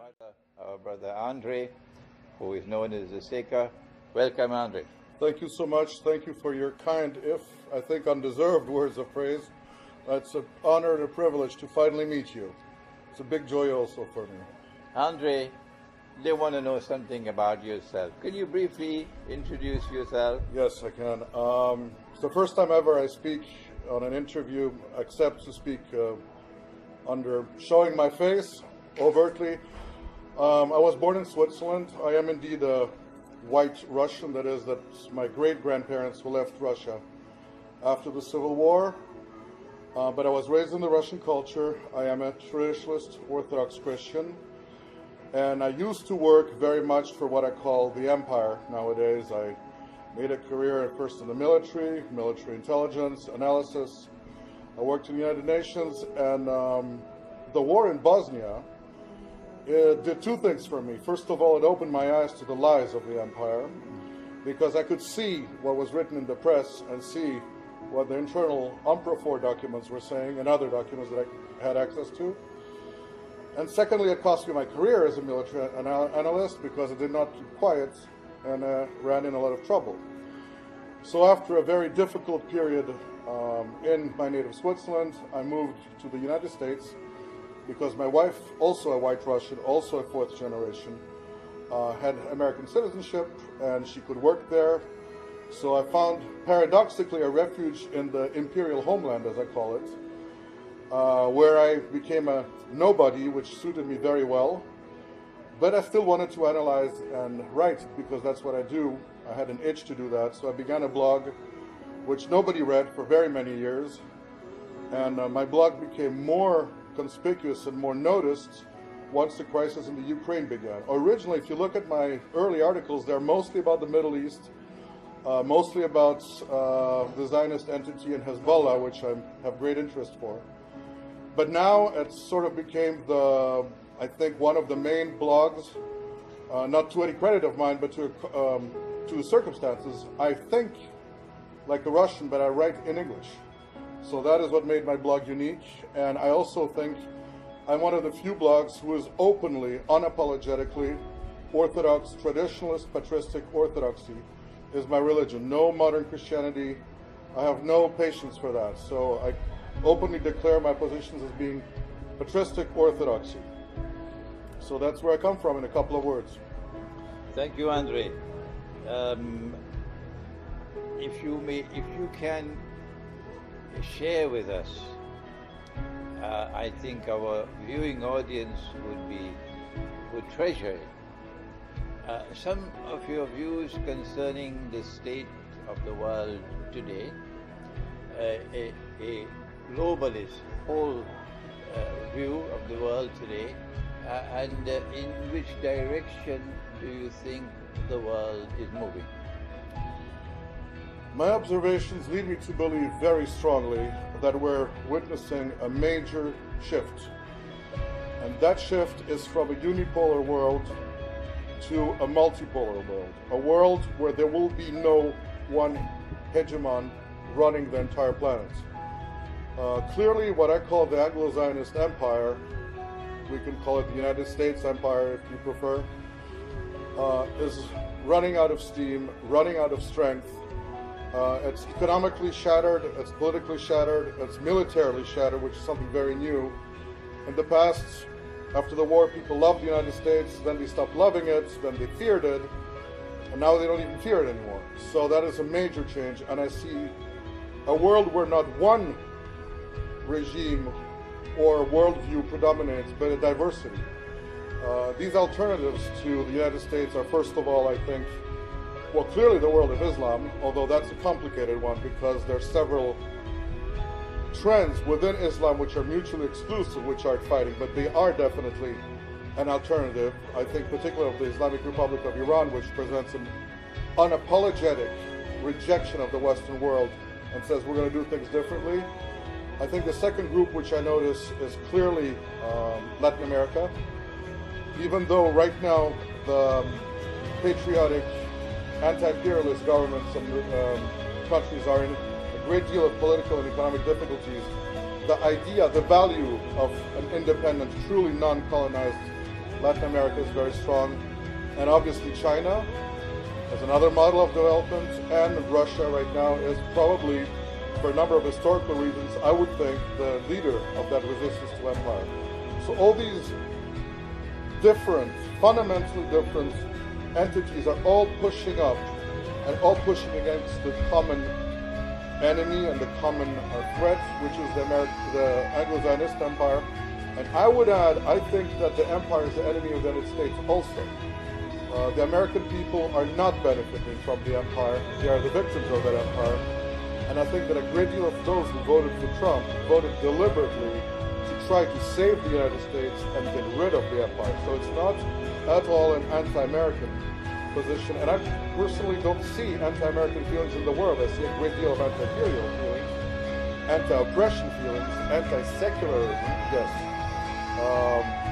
much, our brother Andre, who is known as the sheikh. Welcome, Andre. Thank you so much. Thank you for your kind, if I think undeserved, words of praise. It's an honor and a privilege to finally meet you. It's a big joy also for me. Andre, they want to know something about yourself. Can you briefly introduce yourself? Yes, I can. It's the first time ever I speak on an interview, except to speak under showing my face overtly. I was born in Switzerland. I am indeed a white Russian. That is, that's my great-grandparents who left Russia after the Civil War. But I was raised in the Russian culture. I am a traditionalist Orthodox Christian. And I used to work very much for what I call the empire nowadays. I made a career first in the military intelligence, analysis. I worked in the United Nations, and the war in Bosnia, it did two things for me. First of all, it opened my eyes to the lies of the empire, because I could see what was written in the press and see what the internal UNPROFOR documents were saying and other documents that I had access to. And secondly, it cost me my career as a military analyst, because I did not keep quiet and ran in a lot of trouble. So after a very difficult period in my native Switzerland, I moved to the United States, because my wife, also a white Russian, also a fourth generation, had American citizenship, and she could work there. So I found, paradoxically, a refuge in the imperial homeland, as I call it, where I became a nobody, which suited me very well. But I still wanted to analyze and write, because that's what I do. I had an itch to do that, so I began a blog, which nobody read for very many years. And my blog became more conspicuous and more noticed once the crisis in the Ukraine began. Originally, if you look at my early articles, they're mostly about the Middle East, mostly about the Zionist entity and Hezbollah, which I have great interest for. But now it sort of became I think, one of the main blogs, not to any credit of mine, but to the circumstances. I think like a Russian, but I write in English. So that is what made my blog unique. And I also think I'm one of the few blogs who is openly, unapologetically Orthodox, traditionalist, patristic orthodoxy is my religion. No modern Christianity. I have no patience for that. So I openly declare my positions as being patristic orthodoxy. So that's where I come from in a couple of words. Thank you, Andre. If you can share with us, I think our viewing audience would treasure it. Some of your views concerning the state of the world today, a globalist whole view of the world today, and in which direction do you think the world is moving? My observations lead me to believe very strongly that we're witnessing a major shift. And that shift is from a unipolar world to a multipolar world. A world where there will be no one hegemon running the entire planet. Clearly, what I call the Anglo-Zionist empire, we can call it the United States empire if you prefer, is running out of steam, running out of strength. It's economically shattered, it's politically shattered, it's militarily shattered, which is something very new. In the past, after the war, people loved the United States, then they stopped loving it, then they feared it, and now they don't even fear it anymore. So that is a major change, and I see a world where not one regime or worldview predominates, but a diversity. These alternatives to the United States are, first of all, I think, well, clearly the world of Islam, although that's a complicated one because there are several trends within Islam which are mutually exclusive, which aren't fighting, but they are definitely an alternative. I think particularly of the Islamic Republic of Iran, which presents an unapologetic rejection of the Western world and says we're going to do things differently. I think the second group which I notice is clearly Latin America. Even though right now the patriotic anti-imperialist governments and countries are in a great deal of political and economic difficulties, the idea, the value of an independent, truly non-colonized Latin America is very strong, and obviously China as another model of development, and Russia right now is probably, for a number of historical reasons, I would think, the leader of that resistance to empire. So all these different, fundamentally different entities are all pushing up and all pushing against the common enemy and the common threat, which is the Anglo-Zionist empire. And I would add, I think that the empire is the enemy of the United States also. The American people are not benefiting from the empire. They are the victims of that empire. And I think that a great deal of those who voted for Trump voted deliberately to try to save the United States and get rid of the empire. So it's not at all an anti-American position. And I personally don't see anti-American feelings in the world. I see a great deal of anti-imperial feelings, anti-oppression feelings, anti-secularism, yes.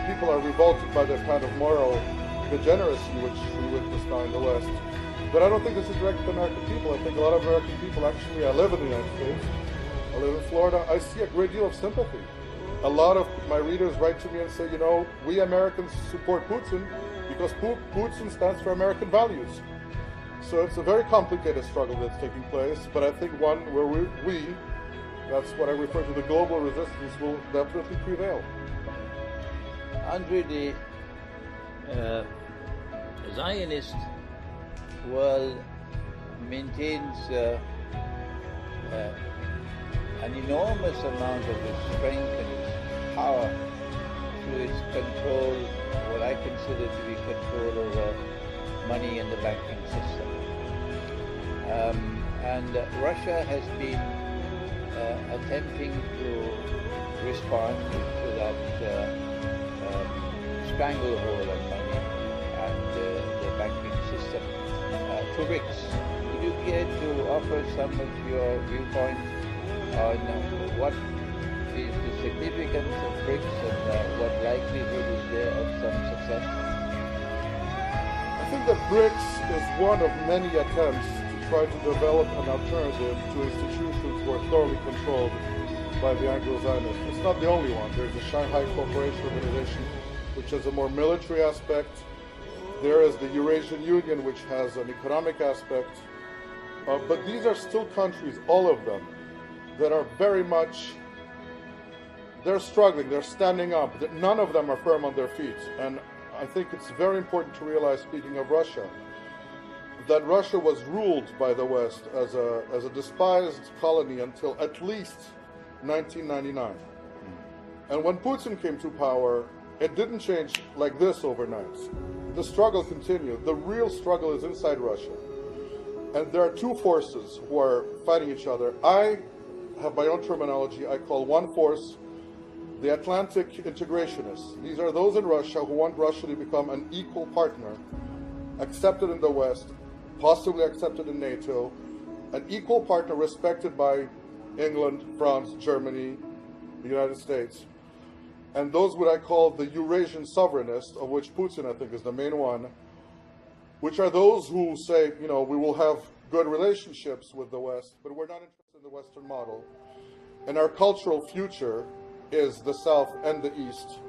People are revolted by the kind of moral degeneracy which we witness now in the West. But I don't think this is directed to American people. I think a lot of American people, actually, I live in the United States, I live in Florida, I see a great deal of sympathy. A lot of my readers write to me and say, you know, we Americans support Putin because Putin stands for American values. So it's a very complicated struggle that's taking place, but I think one where we that's what I refer to, the global resistance, will definitely prevail. Andre, the Zionist world maintains an enormous amount of its strength and its power through its control, what I consider to be control over money in the banking system. And Russia has been attempting to respond to that stranglehold on money and the banking system through BRICS. Would you care to offer some of your viewpoint on what is the significance of BRICS and what likelihood is there of some success? I think that BRICS is one of many attempts to try to develop an alternative to institutions who are thoroughly controlled by the Anglo-Zionists. It's not the only one. There's the Shanghai Cooperation Organization, which has a more military aspect. There is the Eurasian Union, which has an economic aspect. But these are still countries, all of them, that are very much, they're struggling, they're standing up. None of them are firm on their feet. And I think it's very important to realize, speaking of Russia, that Russia was ruled by the West as a despised colony until at least 1999. And when Putin came to power, it didn't change like this overnight. The struggle continued. The real struggle is inside Russia. And there are two forces who are fighting each other. I have my own terminology. I call one force the Atlantic integrationists. These are those in Russia who want Russia to become an equal partner, accepted in the West, possibly accepted in NATO, an equal partner respected by England, France, Germany, the United States. And those what I call the Eurasian sovereignists, of which Putin, I think, is the main one, which are those who say, you know, we will have good relationships with the West, but we're not interested in the Western model. And our cultural future is the South and the East.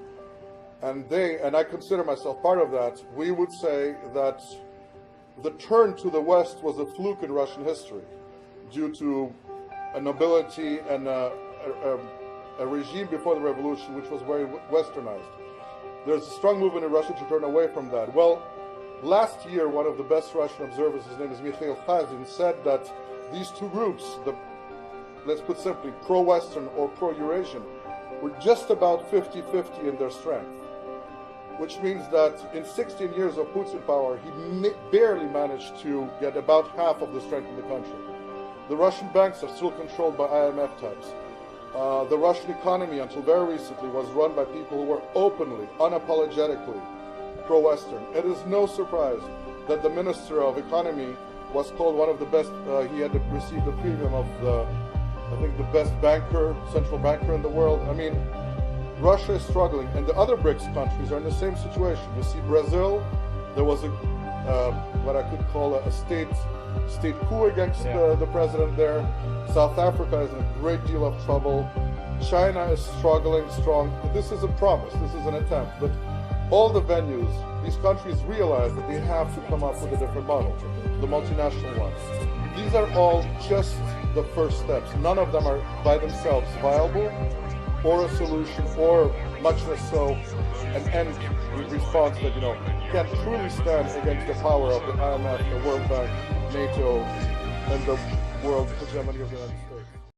And I consider myself part of that, we would say that the turn to the West was a fluke in Russian history due to a nobility and a regime before the revolution which was very westernized. There's a strong movement in Russia to turn away from that. Well, last year, one of the best Russian observers, his name is Mikhail Khazin, said that these two groups, let's put simply, pro-Western or pro-Eurasian, were just about 50-50 in their strength. Which means that in 16 years of Putin power, he barely managed to get about half of the strength in the country. The Russian banks are still controlled by IMF types. The Russian economy, until very recently, was run by people who were openly, unapologetically pro-Western. It is no surprise that the Minister of Economy was called one of the best, he had received a premium of I think the best banker, central banker in the world. I mean, Russia is struggling, and the other BRICS countries are in the same situation. You see Brazil, there was what I could call a state coup against the president there. South Africa is in a great deal of trouble. China is struggling strong. This is a promise, this is an attempt, but all the venues, these countries realize that they have to come up with a different model, the multinational one. These are all just the first steps. None of them are by themselves viable, or a solution, or much less so an end response that can truly stand against the power of the IMF, the World Bank, NATO, and the world hegemony of the United States.